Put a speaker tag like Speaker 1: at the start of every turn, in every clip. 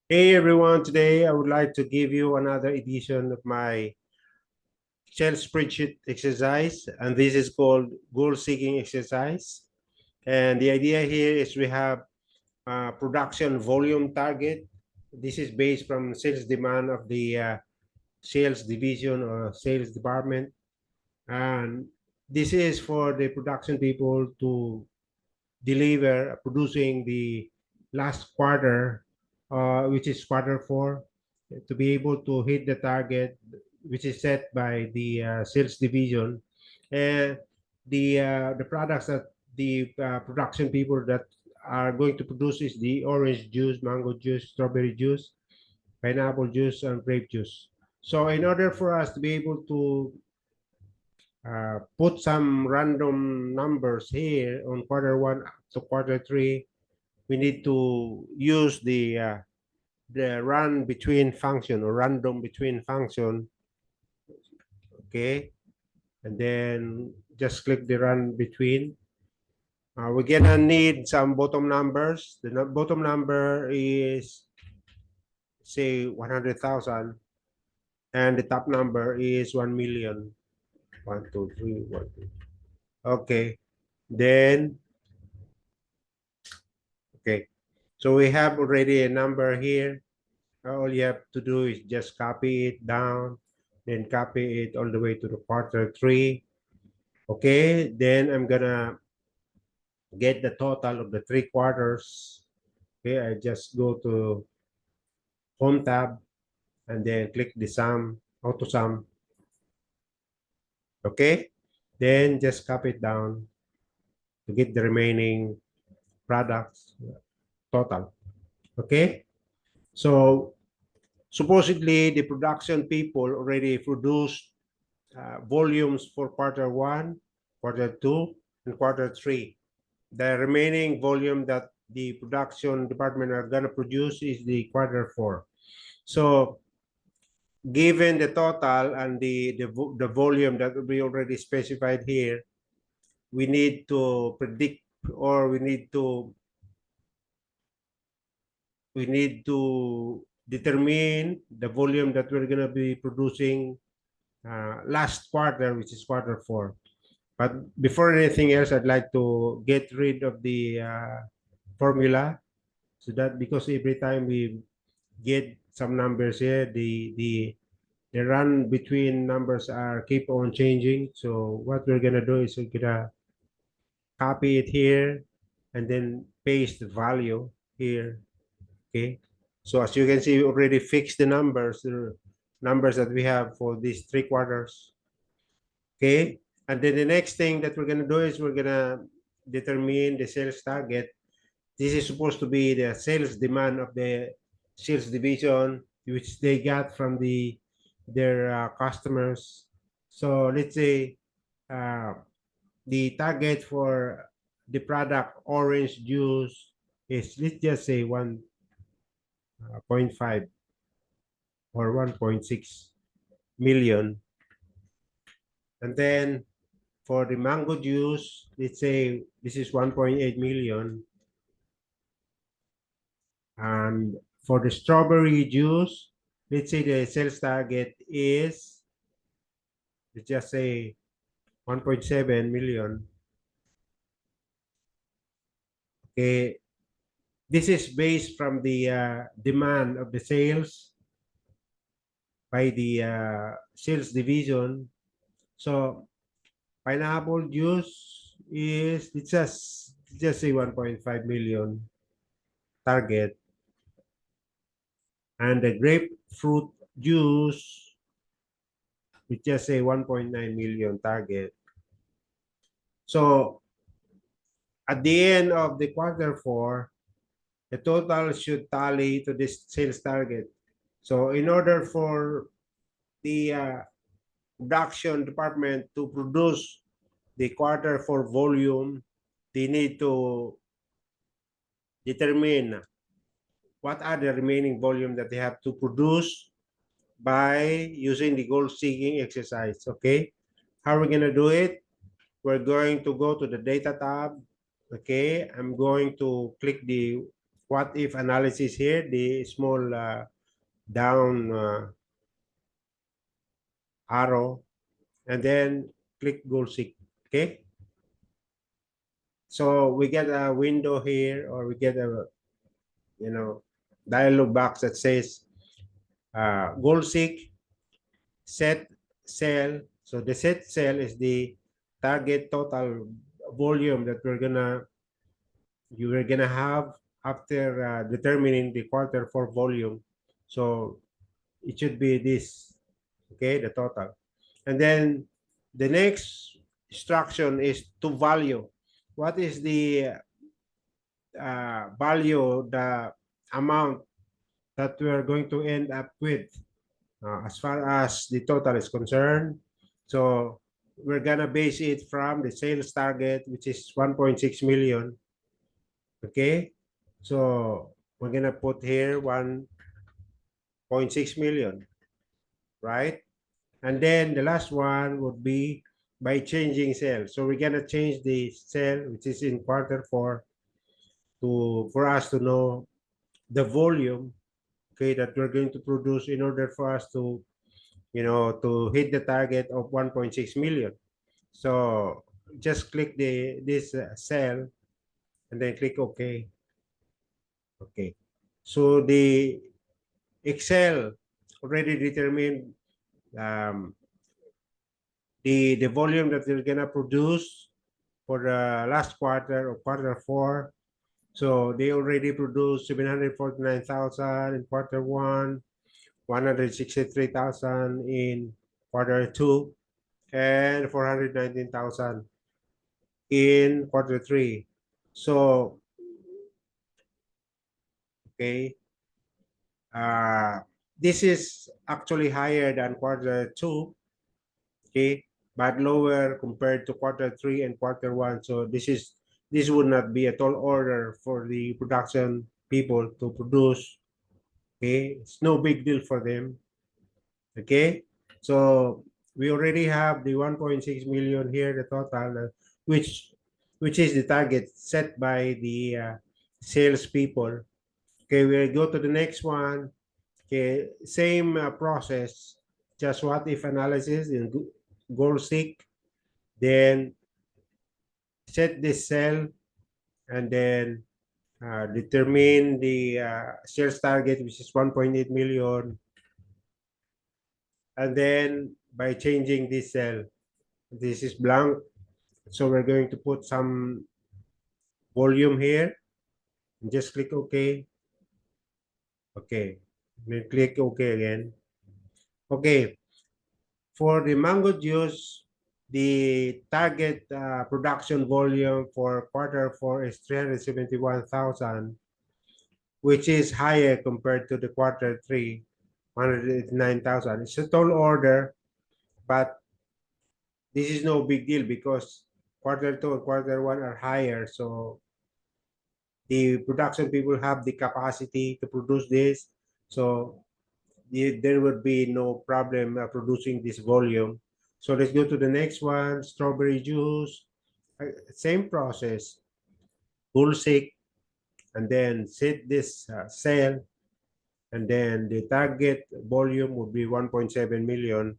Speaker 1: Hey everyone, today I would like to give you another edition of my Excel spreadsheet exercise, and this is called goal seeking exercise. And the idea here is we have production volume target. This is based from sales demand of the sales division or sales department. And this is for the production people to deliver, producing the last quarter, which is quarter 4, to be able to hit the target which is set by the sales division. And the products that the production people that are going to produce is the orange juice, mango juice, strawberry juice, pineapple juice, and grape juice. So in order for us to be able to put some random numbers here on quarter 1 to quarter 3, we need to use the run between function or random between function. Okay, and then just click the run between. We're gonna need some bottom numbers. The bottom number is say 100,000, and the top number is 1 million. 1, 2, 3, 1, 2. Okay, then okay, so we have already a number here. All you have to do is just copy it down, then copy it all the way to the quarter 3. Okay, then I'm gonna get the total of the 3 quarters. Okay, I just go to Home tab and then click the sum, auto sum. Okay, then just copy it down to get the remaining products total. Okay, so supposedly the production people already produced volumes for quarter 1, quarter 2, and quarter 3. The remaining volume that the production department are gonna produce is the quarter 4. So given the total and the volume that we already specified here, we need to predict, or we need to determine the volume that we're gonna be producing last quarter, which is quarter 4. But before anything else, I'd like to get rid of the formula, so that because every time we get some numbers here, the run between numbers are keep on changing. So what we're gonna do is we're gonna copy it here and then paste the value here. Okay. So as you can see, we already fixed the numbers that we have for these 3 quarters. Okay. And then the next thing that we're gonna do is we're gonna determine the sales target. This is supposed to be the sales demand of the sales division, which they got from their customers. So let's say uh, the target for the product orange juice is, let's just say 1.5 or 1.6 million. And then for the mango juice, let's say this is 1.8 million. And for the strawberry juice, let's say the sales target is, let's just say 1.7 million. Okay, this is based from the demand of the sales by the sales division. So pineapple juice is, let's just say 1.5 million target, and the grapefruit juice, let's just say 1.9 million target. So at the end of the quarter 4, the total should tally to this sales target. So in order for the production department to produce the quarter 4 volume, they need to determine what are the remaining volume that they have to produce by using the goal seeking exercise. Okay, how are we going to do it? We're going to go to the data tab. Okay, I'm going to click the what if analysis here, the small down arrow, and then click goal seek. Okay. So we get a window here, or we get a dialog box that says goal seek, set cell. So the set cell is the target total volume that you were gonna have after determining the quarter four volume. So it should be this, okay, the total. And then the next instruction is to value. What is the value, the amount that we are going to end up with as far as the total is concerned? So we're gonna base it from the sales target, which is 1.6 million. Okay, so we're gonna put here 1.6 million, right? And then the last one would be by changing cell. So we're gonna change the cell, which is in quarter four, to for us to know the volume, okay, that we're going to produce in order for us to to hit the target of 1.6 million. So just click this cell and then click OK. Okay. So the Excel already determined um, the volume that we're gonna produce for the last quarter of quarter four. So they already produced 749,000 in quarter one, 163,000 in quarter two, and 419,000 in quarter three. So, okay, uh, this is actually higher than quarter two, okay, but lower compared to quarter three and quarter one. So this would not be a tall order for the production people to produce. Okay, it's no big deal for them. Okay, so we already have the 1.6 million here, the total, which which is the target set by the sales people. Okay, we'll go to the next one. Okay, same process, just what if analysis in goal seek, then set this cell, and then determine the sales target, which is 1.8 million, and then by changing this cell, this is blank, so we're going to put some volume here, and just click OK. Okay, then click OK again. Okay, for the mango juice, the target production volume for quarter four is 371,000, which is higher compared to the quarter three, 189,000. It's a tall order, but this is no big deal because quarter two and quarter one are higher. So the production people have the capacity to produce this. So there would be no problem producing this volume. So let's go to the next one, strawberry juice. Same process, bull seek, and then set this sale, and then the target volume would be 1.7 million.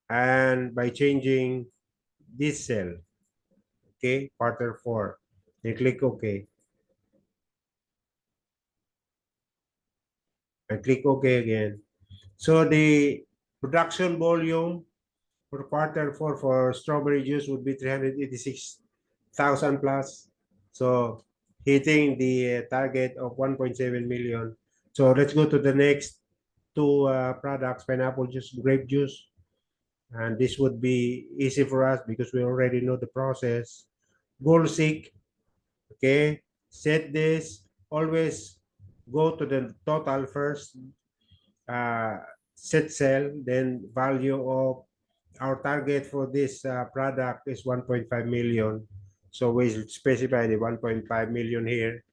Speaker 1: And by changing this cell, okay, quarter four, then click OK. And click OK again. So the production volume for quarter four for strawberry juice would be 386,000 plus. So hitting the target of 1.7 million. So let's go to the next two products, pineapple juice, grape juice. And this would be easy for us because we already know the process. Goal seek, okay, set this, always go to the total first, uh, set cell, then value of our target for this product is 1.5 million. So we specify the 1.5 million here.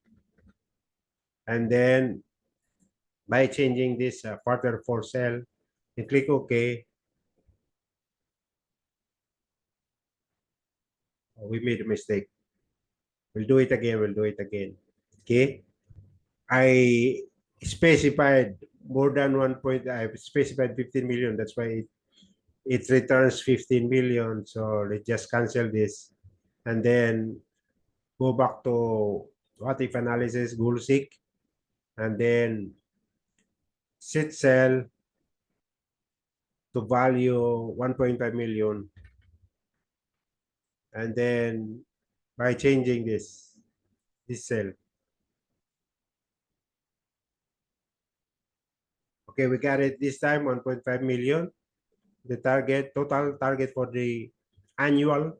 Speaker 1: And then by changing this quarter for cell, you click OK. We made a mistake. We'll do it again. We'll do it again. Okay. I specified more than 1 point. I specified 15 million. That's why it returns 15 million. So let's just cancel this and then go back to what if analysis, goal seek, and then set cell to value 1.5 million. And then by changing this cell. Okay, we got it this time, 1.5 million. The target, total target for the annual.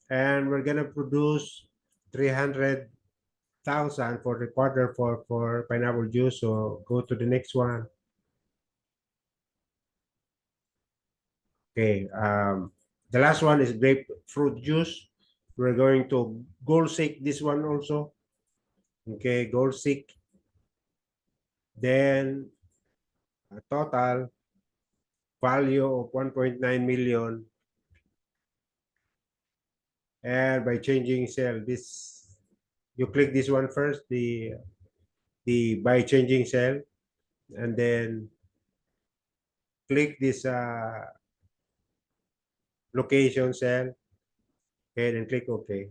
Speaker 1: And we're gonna produce 300,000 for the quarter for pineapple juice. So go to the next one. Okay, the last one is grapefruit juice. We're going to goal seek this one also. Okay, goal seek. Then a total value of 1.9 million. And by changing cell, this you click this one first, the by changing cell, and then click this location cell. Okay, then click OK.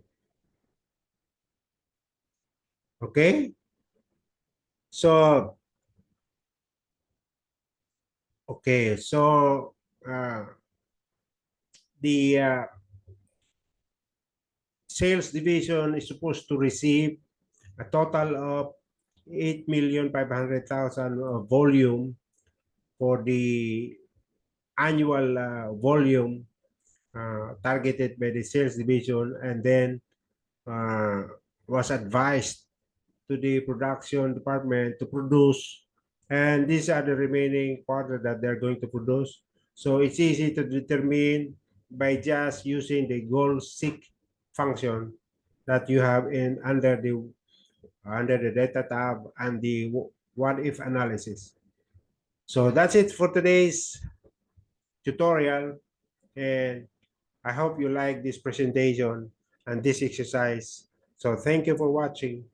Speaker 1: Okay, so okay, so the sales division is supposed to receive a total of 8,500,000 volume for the annual volume targeted by the sales division, and then uh, was advised to the production department to produce, and these are the remaining quarter that they're going to produce. So it's easy to determine by just using the goal seek function that you have in under the data tab and the what if analysis. So that's it for today's tutorial, and I hope you like this presentation and this exercise. So thank you for watching.